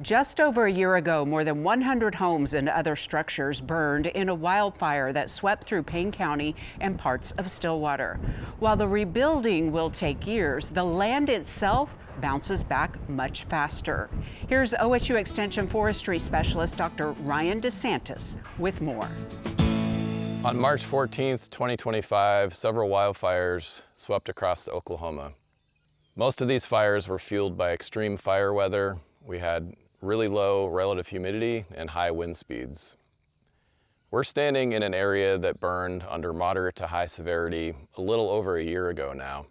Just over a year ago, more than 100 homes and other structures burned in a wildfire that swept through Payne County and parts of Stillwater. While the rebuilding will take years, the land itself bounces back much faster. Here's OSU Extension forestry specialist Dr. Ryan DeSantis with more. On March 14th, 2025, several wildfires swept across Oklahoma. Most of these fires were fueled by extreme fire weather. We had really low relative humidity and high wind speeds. We're standing in an area that burned under moderate to high severity a little over a year ago now.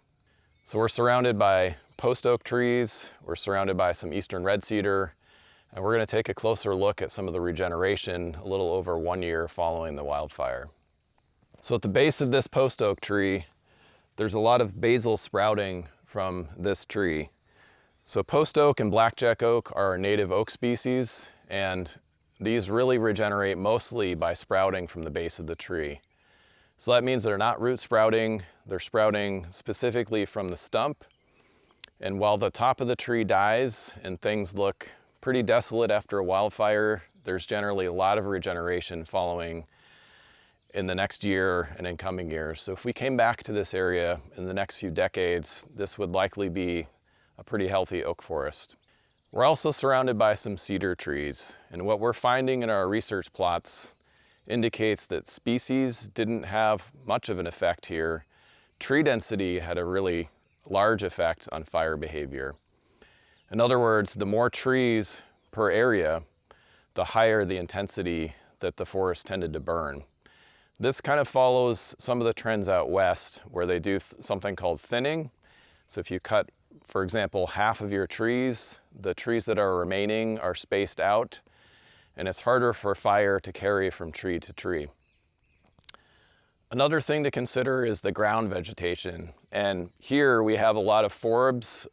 So we're surrounded by post oak trees, we're surrounded by some eastern red cedar, and we're going to take a closer look at some of the regeneration a little over 1 year following the wildfire. So at the base of this post oak tree, there's a lot of basal sprouting from this tree. So post oak and blackjack oak are our native oak species, and these really regenerate mostly by sprouting from the base of the tree. So that means they're not root sprouting, they're sprouting specifically from the stump. And while the top of the tree dies and things look pretty desolate after a wildfire, there's generally a lot of regeneration following in the next year and in coming years. So if we came back to this area in the next few decades, this would likely be a pretty healthy oak forest. We're also surrounded by some cedar trees, and what we're finding in our research plots indicates that species didn't have much of an effect here. Tree density had a really large effect on fire behavior. In other words, the more trees per area, the higher the intensity that the forest tended to burn. This kind of follows some of the trends out west where they do something called thinning. So if you cut, for example, half of your trees, the trees that are remaining are spaced out, and it's harder for fire to carry from tree to tree. Another thing to consider is the ground vegetation. And here we have a lot of forbs,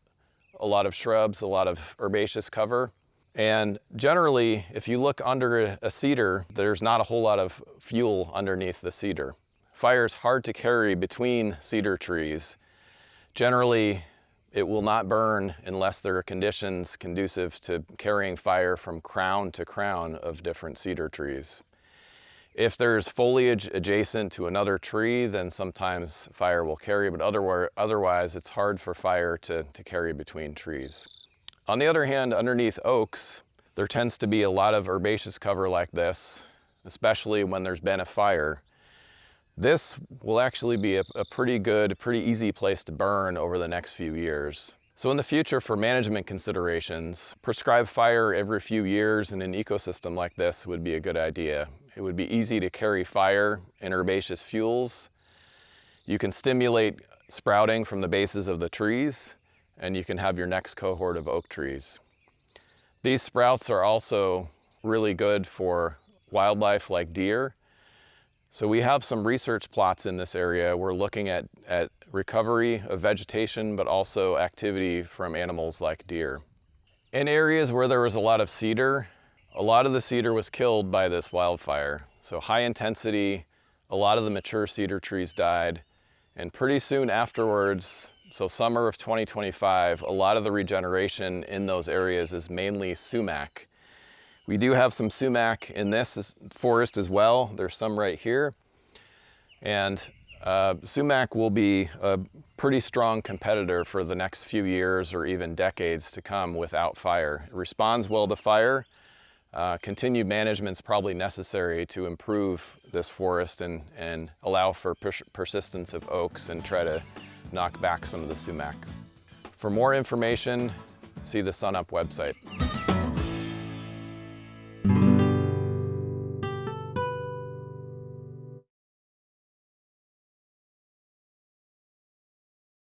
a lot of shrubs, a lot of herbaceous cover. And generally, if you look under a cedar, there's not a whole lot of fuel underneath the cedar. Fire is hard to carry between cedar trees. Generally, it will not burn unless there are conditions conducive to carrying fire from crown to crown of different cedar trees. If there's foliage adjacent to another tree, then sometimes fire will carry, but otherwise it's hard for fire to carry between trees. On the other hand, underneath oaks, there tends to be a lot of herbaceous cover like this, especially when there's been a fire. This will actually be a pretty good, pretty easy place to burn over the next few years. So in the future, for management considerations, prescribed fire every few years in an ecosystem like this would be a good idea. It would be easy to carry fire and herbaceous fuels. You can stimulate sprouting from the bases of the trees, and you can have your next cohort of oak trees. These sprouts are also really good for wildlife like deer. So we have some research plots in this area. We're looking at recovery of vegetation, but also activity from animals like deer. In areas where there was a lot of cedar, a lot of the cedar was killed by this wildfire. So high intensity, a lot of the mature cedar trees died, and pretty soon afterwards, so summer of 2025, a lot of the regeneration in those areas is mainly sumac. We do have some sumac in this forest as well. There's some right here. And sumac will be a pretty strong competitor for the next few years or even decades to come without fire. It responds well to fire. Continued management is probably necessary to improve this forest and allow for persistence of oaks and try to knock back some of the sumac. For more information, see the SUNUP website.